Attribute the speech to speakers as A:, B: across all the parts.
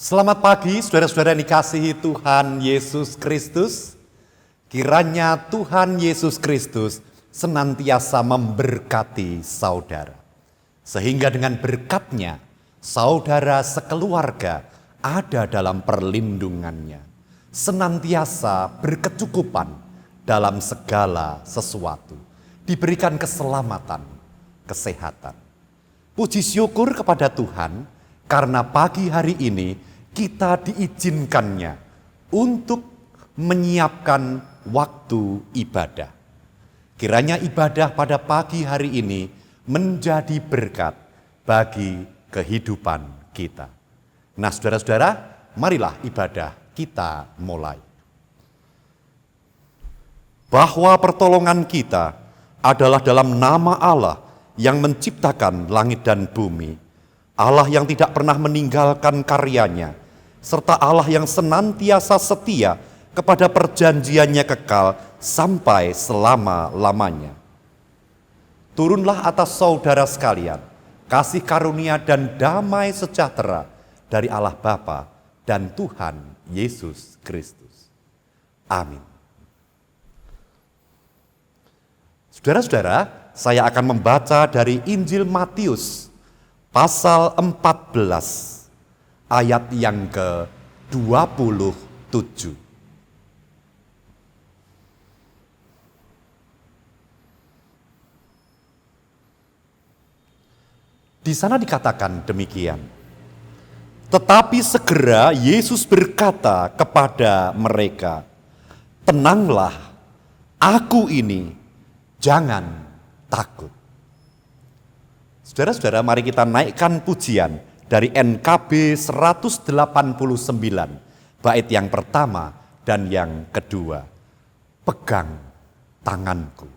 A: Selamat pagi saudara-saudara yang dikasihi Tuhan Yesus Kristus. Kiranya Tuhan Yesus Kristus senantiasa memberkati saudara. Sehingga dengan berkat-Nya, saudara sekeluarga ada dalam perlindungannya. Senantiasa berkecukupan dalam segala sesuatu. Diberikan keselamatan, kesehatan. Puji syukur kepada Tuhan, karena pagi hari ini kita diizinkannya untuk menyiapkan waktu ibadah. Kiranya ibadah pada pagi hari ini menjadi berkat bagi kehidupan kita. Nah saudara-saudara, marilah ibadah kita mulai. Bahwa pertolongan kita adalah dalam nama Allah yang menciptakan langit dan bumi, Allah yang tidak pernah meninggalkan karyanya, serta Allah yang senantiasa setia kepada perjanjiannya kekal sampai selama-lamanya. Turunlah atas saudara sekalian, kasih karunia dan damai sejahtera dari Allah Bapa dan Tuhan Yesus Kristus. Amin. Saudara-saudara, saya akan membaca dari Injil Matius, pasal 14 ayat yang ke-27. Di sana dikatakan demikian. Tetapi segera Yesus berkata kepada mereka, "Tenanglah, aku ini, jangan takut." Saudara-saudara, mari kita naikkan pujian dari NKB 189, bait yang pertama dan yang kedua. Pegang tanganku.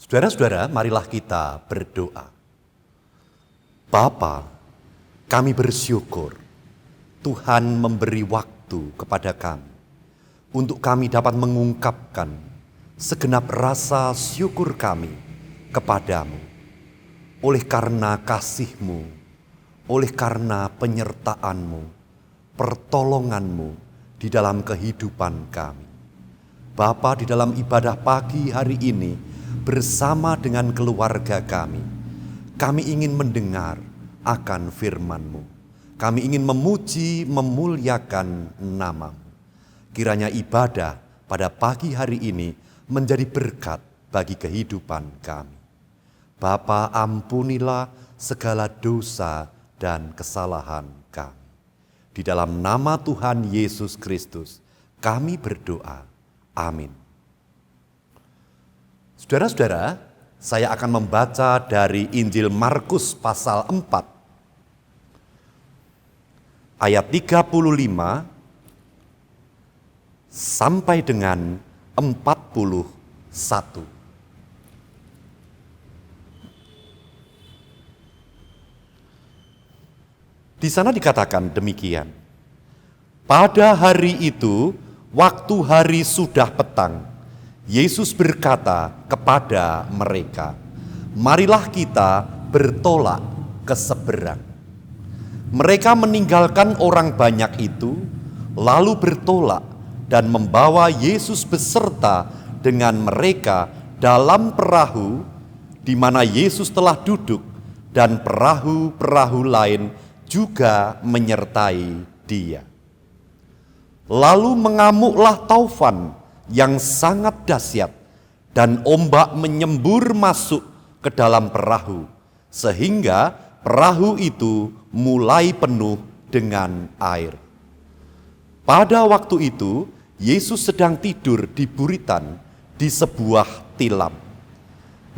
A: Saudara-saudara, marilah kita berdoa. Bapa, kami bersyukur Tuhan memberi waktu kepada kami untuk kami dapat mengungkapkan segenap rasa syukur kami kepadamu. Oleh karena kasih-Mu, oleh karena penyertaan-Mu, pertolongan-Mu di dalam kehidupan kami. Bapa, di dalam ibadah pagi hari ini bersama dengan keluarga kami ingin mendengar akan firman-Mu. Kami ingin memuji, memuliakan nama-Mu. Kiranya ibadah pada pagi hari ini menjadi berkat bagi kehidupan kami. Bapa, ampunilah segala dosa dan kesalahan kami. Di dalam nama Tuhan Yesus Kristus kami berdoa. Amin. Saudara-saudara, saya akan membaca dari Injil Markus pasal 4 ayat 35 sampai dengan 41. Di sana dikatakan demikian. Pada hari itu, waktu hari sudah petang, Yesus berkata kepada mereka, "Marilah kita bertolak ke seberang." Mereka meninggalkan orang banyak itu, lalu bertolak dan membawa Yesus beserta dengan mereka dalam perahu di mana Yesus telah duduk, dan perahu-perahu lain juga menyertai Dia. Lalu mengamuklah taufan yang sangat dahsyat, dan ombak menyembur masuk ke dalam perahu, sehingga perahu itu mulai penuh dengan air. Pada waktu itu, Yesus sedang tidur di buritan di sebuah tilam.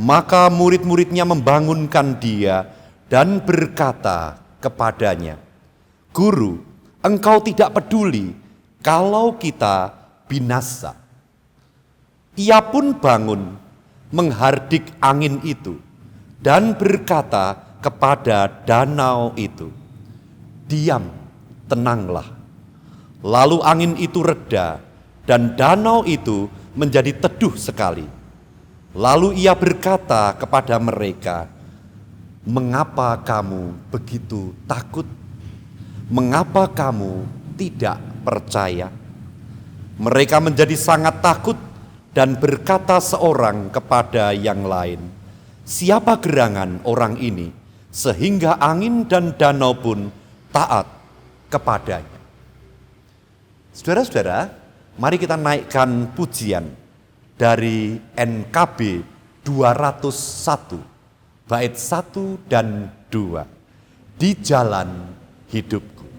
A: Maka murid-muridnya membangunkan Dia dan berkata kepadanya, "Guru, Engkau tidak peduli kalau kita binasa." Ia pun bangun, menghardik angin itu, dan berkata kepada danau itu, "Diam, tenanglah." Lalu angin itu reda, dan danau itu menjadi teduh sekali. Lalu ia berkata kepada mereka, "Mengapa kamu begitu takut? Mengapa kamu tidak percaya?" Mereka menjadi sangat takut dan berkata seorang kepada yang lain, "Siapa gerangan orang ini sehingga angin dan danau pun taat kepadanya?" Saudara-saudara, mari kita naikkan pujian dari NKB 201, bait 1 dan 2, "Di Jalan Hidupku."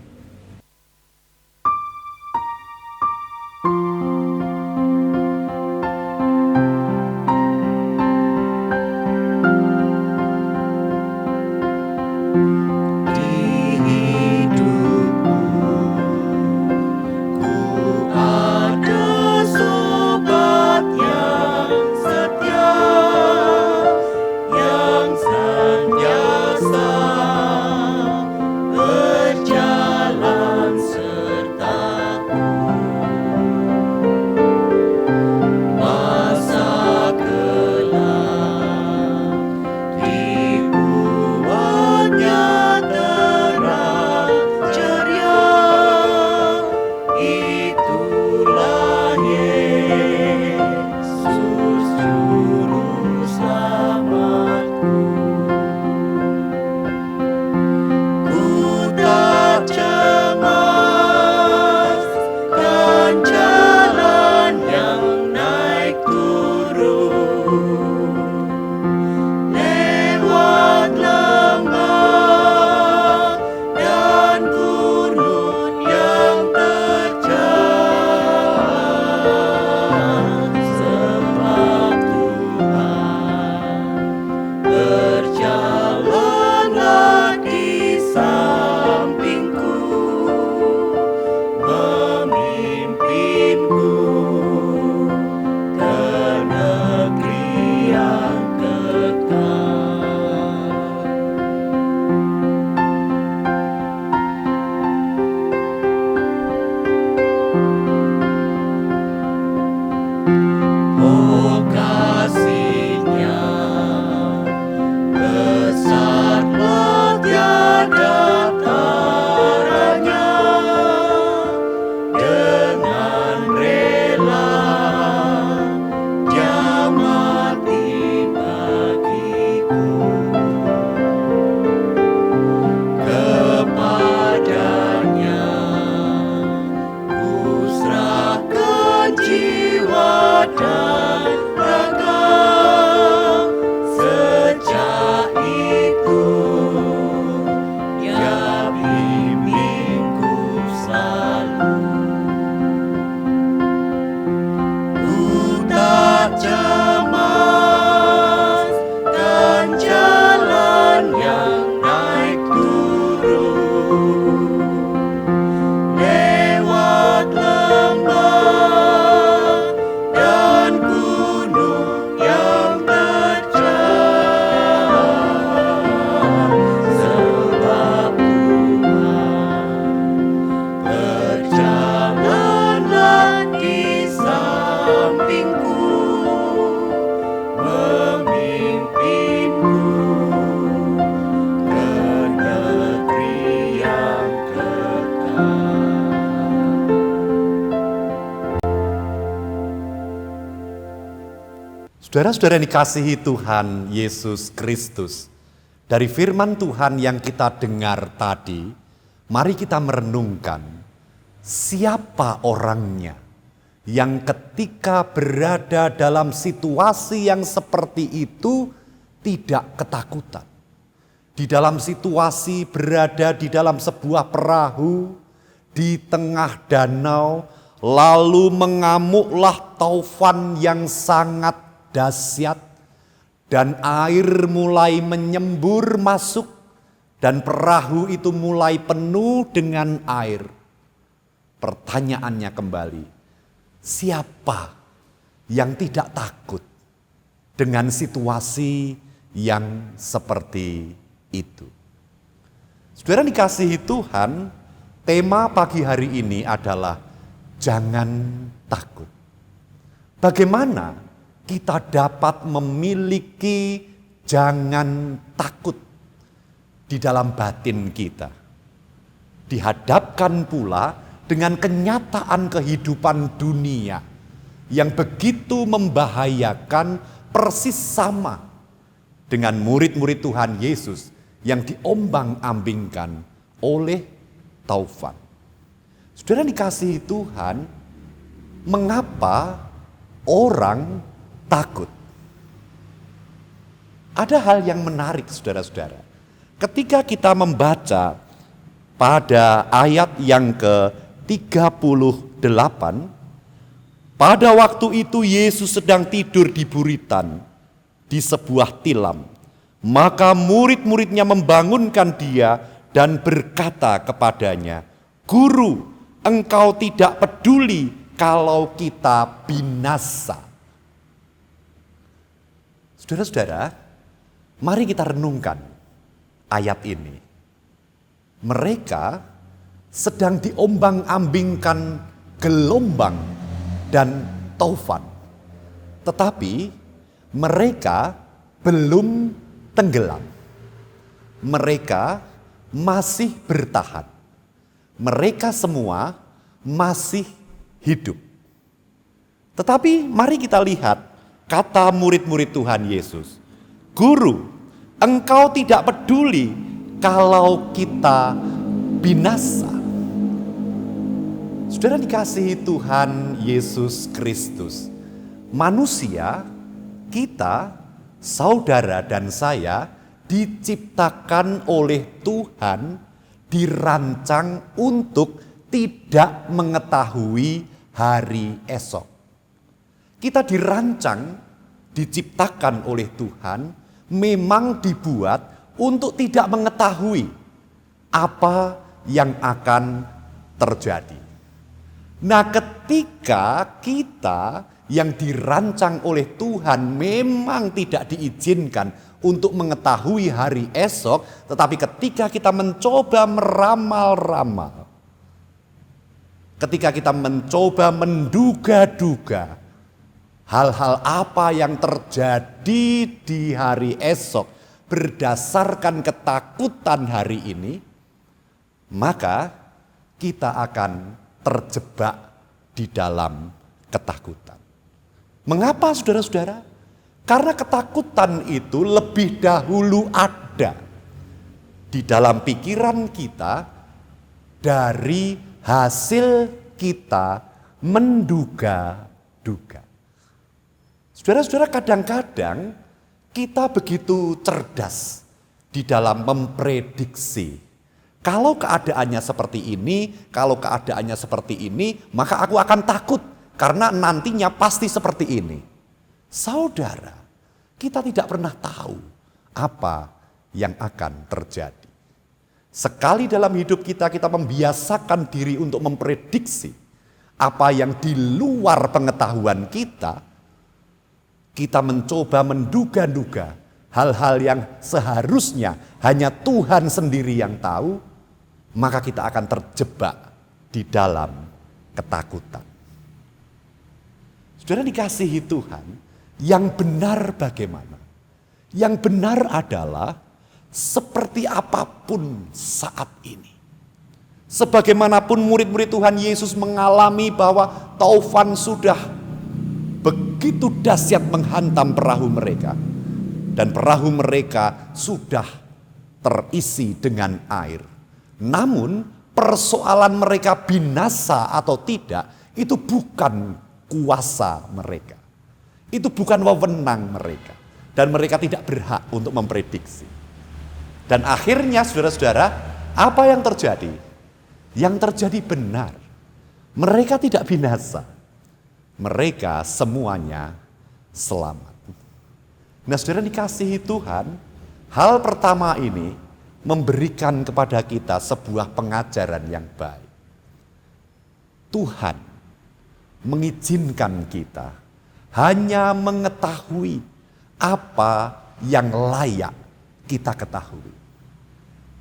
B: Yang senantiasa berjalan
A: Saudara-saudara yang dikasihi Tuhan Yesus Kristus, dari firman Tuhan yang kita dengar tadi, mari kita merenungkan siapa orangnya yang ketika berada dalam situasi yang seperti itu tidak ketakutan. Di dalam situasi berada di dalam sebuah perahu di tengah danau, lalu mengamuklah taufan yang sangat dahsyat dan air mulai menyembur masuk dan perahu itu mulai penuh dengan air. Pertanyaannya kembali, siapa yang tidak takut dengan situasi yang seperti itu? Saudara dikasihi Tuhan, tema pagi hari ini adalah jangan takut. Bagaimana kita dapat memiliki jangan takut di dalam batin kita? Dihadapkan pula dengan kenyataan kehidupan dunia yang begitu membahayakan, persis sama dengan murid-murid Tuhan Yesus yang diombang-ambingkan oleh taufan. Saudara dikasihi Tuhan, mengapa orang takut? Ada hal yang menarik saudara-saudara. Ketika kita membaca pada ayat yang ke-38, pada waktu itu Yesus sedang tidur di buritan di sebuah tilam. Maka murid-muridnya membangunkan dia dan berkata kepadanya, "Guru, engkau tidak peduli kalau kita binasa." Saudara-saudara, mari kita renungkan ayat ini. Mereka sedang diombang-ambingkan gelombang dan taufan. Tetapi mereka belum tenggelam. Mereka masih bertahan. Mereka semua masih hidup. Tetapi mari kita lihat kata murid-murid Tuhan Yesus, "Guru, engkau tidak peduli kalau kita binasa." Saudara dikasihi Tuhan Yesus Kristus, manusia, kita, saudara dan saya diciptakan oleh Tuhan, dirancang untuk tidak mengetahui hari esok. Kita dirancang, diciptakan oleh Tuhan, memang dibuat untuk tidak mengetahui apa yang akan terjadi. Nah, ketika kita yang dirancang oleh Tuhan memang tidak diizinkan untuk mengetahui hari esok, tetapi ketika kita mencoba meramal-ramal, ketika kita mencoba menduga-duga hal-hal apa yang terjadi di hari esok berdasarkan ketakutan hari ini, maka kita akan terjebak di dalam ketakutan. Mengapa saudara-saudara? Karena ketakutan itu lebih dahulu ada di dalam pikiran kita dari hasil kita menduga-duga. Saudara-saudara, kadang-kadang kita begitu cerdas di dalam memprediksi. Kalau keadaannya seperti ini, maka aku akan takut karena nantinya pasti seperti ini. Saudara, kita tidak pernah tahu apa yang akan terjadi. Sekali dalam hidup kita membiasakan diri untuk memprediksi apa yang di luar pengetahuan kita mencoba menduga-duga hal-hal yang seharusnya hanya Tuhan sendiri yang tahu, maka kita akan terjebak di dalam ketakutan. Saudara dikasihi Tuhan, yang benar bagaimana? Yang benar adalah seperti apapun saat ini. Sebagaimanapun murid-murid Tuhan Yesus mengalami bahwa taufan sudah begitu dahsyat menghantam perahu mereka. Dan perahu mereka sudah terisi dengan air. Namun persoalan mereka binasa atau tidak, itu bukan kuasa mereka. Itu bukan wewenang mereka. Dan mereka tidak berhak untuk memprediksi. Dan akhirnya saudara-saudara, apa yang terjadi? Yang terjadi benar. Mereka tidak binasa. Mereka semuanya selamat. Nah, saudara dikasihi Tuhan, hal pertama ini memberikan kepada kita sebuah pengajaran yang baik. Tuhan mengizinkan kita hanya mengetahui apa yang layak kita ketahui.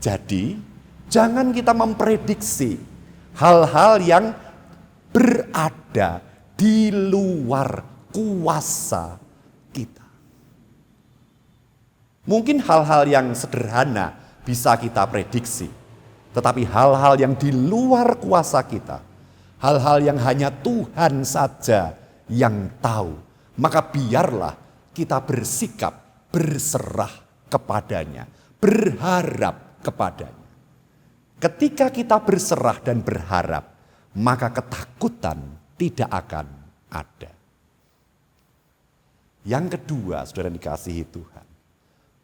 A: Jadi, jangan kita memprediksi hal-hal yang berada di luar kuasa kita. Mungkin hal-hal yang sederhana bisa kita prediksi, tetapi hal-hal yang di luar kuasa kita, hal-hal yang hanya Tuhan saja yang tahu, maka biarlah kita bersikap berserah kepadanya, berharap kepadanya. Ketika kita berserah dan berharap, maka ketakutan tidak akan ada. Yang kedua, saudara dikasihi Tuhan,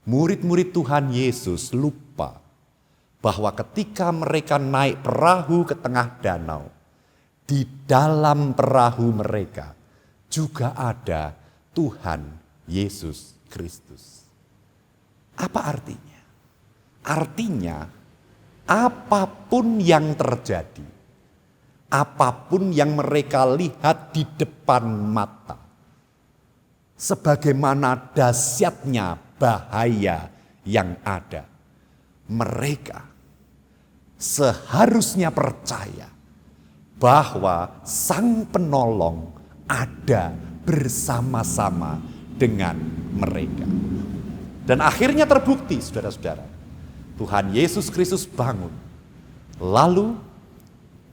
A: murid-murid Tuhan Yesus lupa bahwa ketika mereka naik perahu ke tengah danau, di dalam perahu mereka juga ada Tuhan Yesus Kristus. Apa artinya? Artinya, apapun yang terjadi, apapun yang mereka lihat di depan mata, sebagaimana dahsyatnya bahaya yang ada, mereka seharusnya percaya bahwa Sang Penolong ada bersama-sama dengan mereka. Dan akhirnya terbukti, saudara-saudara, Tuhan Yesus Kristus bangun, lalu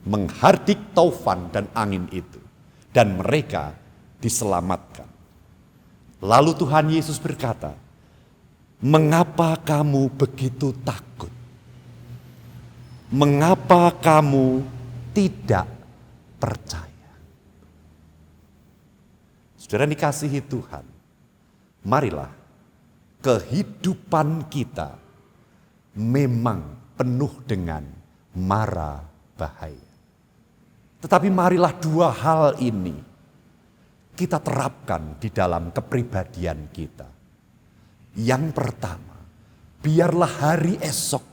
A: menghardik taufan dan angin itu, dan mereka diselamatkan. Lalu Tuhan Yesus berkata, "Mengapa kamu begitu takut? Mengapa kamu tidak percaya?" Saudara dikasihi Tuhan, marilah kehidupan kita memang penuh dengan mara bahaya. Tetapi marilah dua hal ini kita terapkan di dalam kepribadian kita. Yang pertama, biarlah hari esok,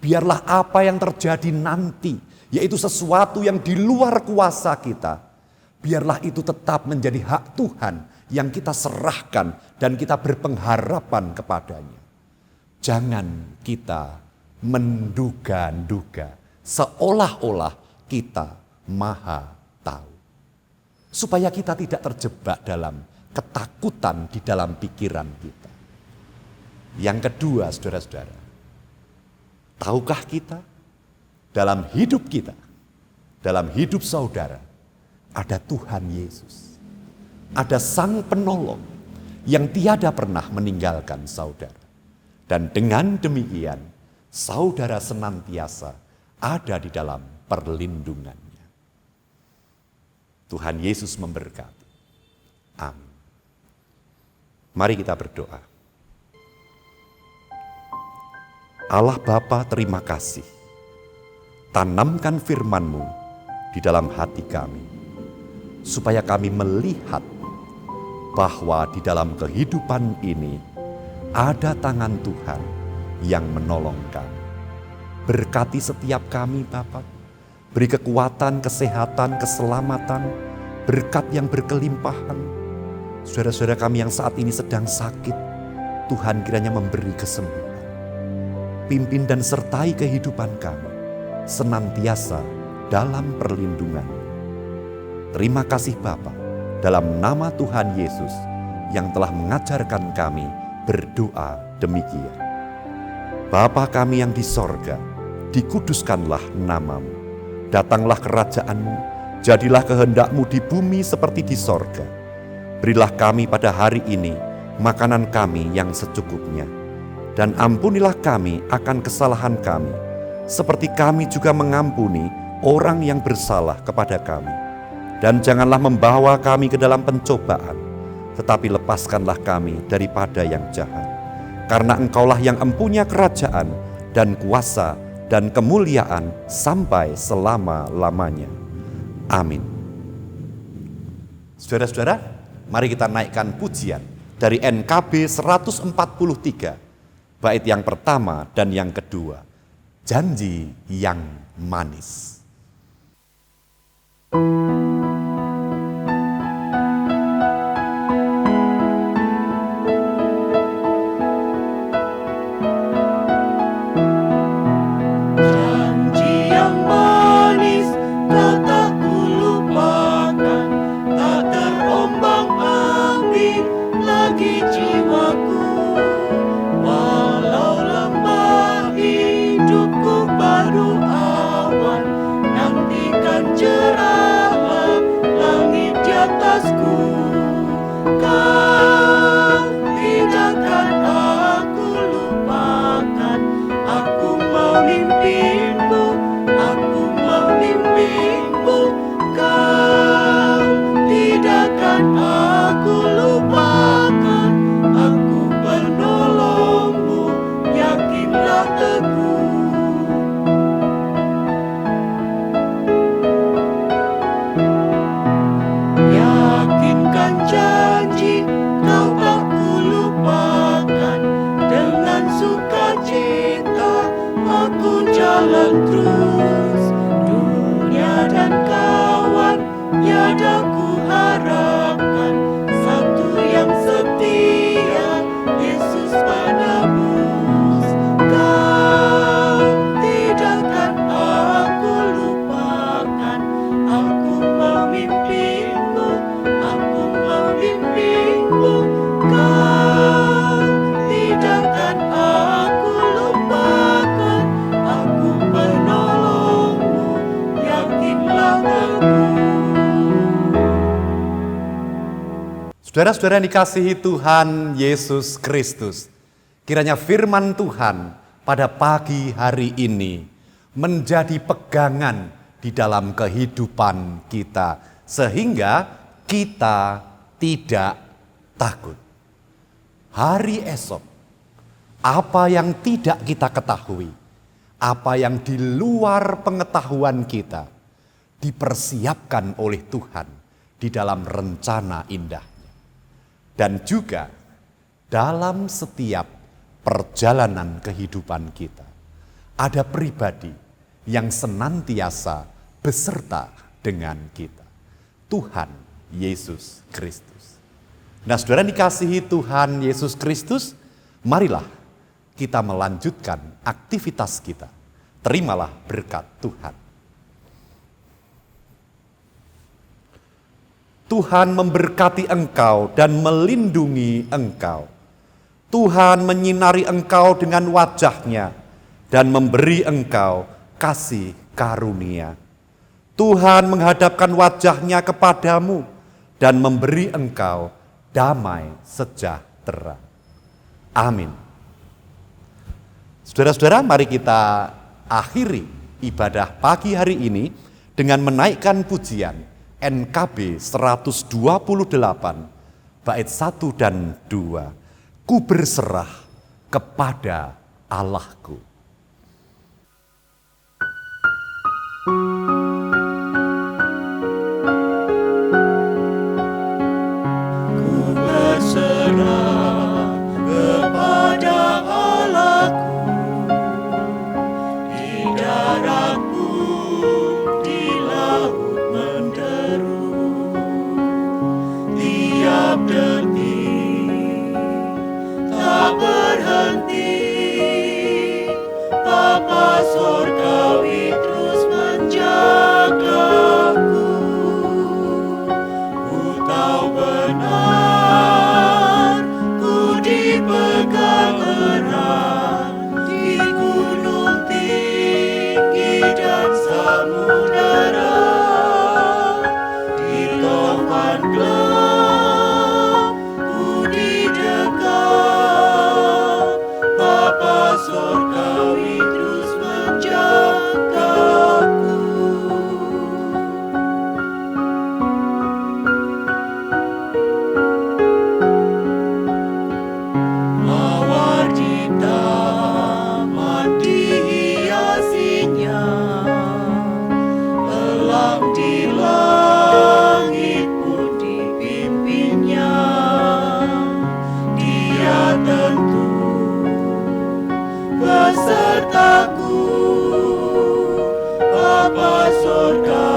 A: biarlah apa yang terjadi nanti, yaitu sesuatu yang di luar kuasa kita, biarlah itu tetap menjadi hak Tuhan yang kita serahkan dan kita berpengharapan kepadanya. Jangan kita menduga-duga seolah-olah kita maha tahu. Supaya kita tidak terjebak dalam ketakutan di dalam pikiran kita. Yang kedua, saudara-saudara, tahukah kita dalam hidup kita, dalam hidup saudara, ada Tuhan Yesus. Ada Sang Penolong yang tiada pernah meninggalkan saudara. Dan dengan demikian, saudara senantiasa ada di dalam perlindungannya. Tuhan Yesus memberkati. Amin. Mari kita berdoa. Allah Bapa, terima kasih. Tanamkan firman-Mu di dalam hati kami, supaya kami melihat bahwa di dalam kehidupan ini ada tangan Tuhan yang menolong kami. Berkati setiap kami, Bapa. Beri kekuatan, kesehatan, keselamatan, berkat yang berkelimpahan. Saudara-saudara kami yang saat ini sedang sakit, Tuhan kiranya memberi kesembuhan. Pimpin dan sertai kehidupan kami senantiasa dalam perlindungan. Terima kasih Bapa, dalam nama Tuhan Yesus yang telah mengajarkan kami berdoa demikian. Bapa kami yang di sorga, dikuduskanlah nama-Mu. Datanglah kerajaan-Mu, jadilah kehendak-Mu di bumi seperti di sorga. Berilah kami pada hari ini makanan kami yang secukupnya. Dan ampunilah kami akan kesalahan kami, seperti kami juga mengampuni orang yang bersalah kepada kami. Dan janganlah membawa kami ke dalam pencobaan, tetapi lepaskanlah kami daripada yang jahat. Karena Engkaulah yang empunya kerajaan dan kuasa dan kemuliaan sampai selama-lamanya. Amin. Saudara-saudara, mari kita naikkan pujian dari NKB 143, bait yang pertama dan yang kedua, Janji yang Manis. Saudara-saudara yang dikasihi Tuhan Yesus Kristus, kiranya firman Tuhan pada pagi hari ini menjadi pegangan di dalam kehidupan kita, sehingga kita tidak takut. Hari esok, apa yang tidak kita ketahui, apa yang di luar pengetahuan kita, dipersiapkan oleh Tuhan di dalam rencana indah. Dan juga dalam setiap perjalanan kehidupan kita, ada pribadi yang senantiasa beserta dengan kita, Tuhan Yesus Kristus. Nah, saudara dikasihi Tuhan Yesus Kristus, marilah kita melanjutkan aktivitas kita. Terimalah berkat Tuhan. Tuhan memberkati engkau dan melindungi engkau. Tuhan menyinari engkau dengan wajah-Nya dan memberi engkau kasih karunia. Tuhan menghadapkan wajah-Nya kepadamu dan memberi engkau damai sejahtera. Amin. Saudara-saudara, mari kita akhiri ibadah pagi hari ini dengan menaikkan pujian NKB 128 bait 1 dan 2. Ku berserah kepada Allahku.
B: Ku berserah kepada Allahku, di darat pun, di laut menderu, tiap detik tak berhenti surga